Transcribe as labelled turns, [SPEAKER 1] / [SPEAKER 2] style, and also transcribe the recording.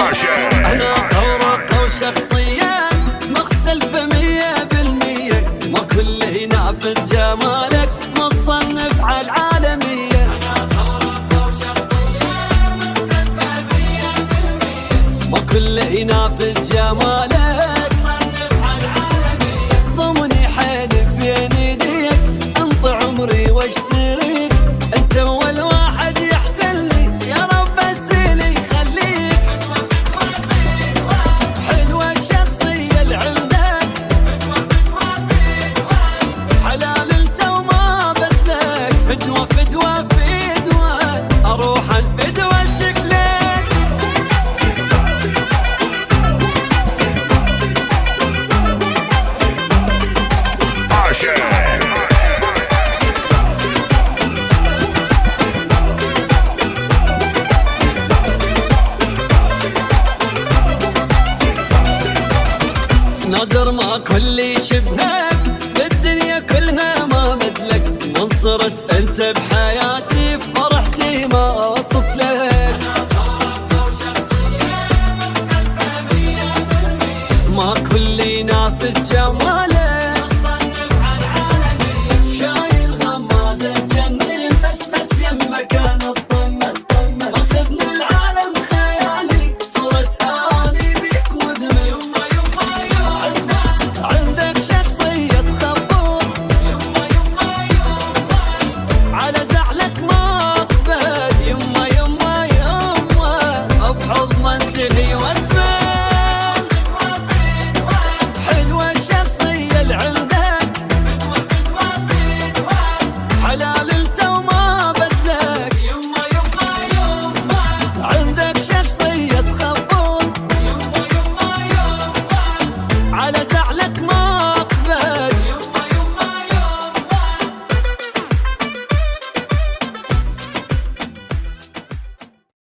[SPEAKER 1] أنا طورق وشخصية مختلفة 100%، ما كل هنا بجمالك مصنف على العالمية. أنا طورق وشخصية مختلفة 100%، ما كل هنا بجمالك مصنف على العالمية. ضمني حالف بين يديك انت عمري واشتريك، انت اول واحد يحتلني يا رب اسيلي يخليك. حلوة الشخصية اللي عندك، حلال انت وما بدلك، فدوة فدوة فدوة اروح الفدوة شكلك. نادر ما كل شبهك بالدنيا كلها ما مثلك، منصرت انت بحالك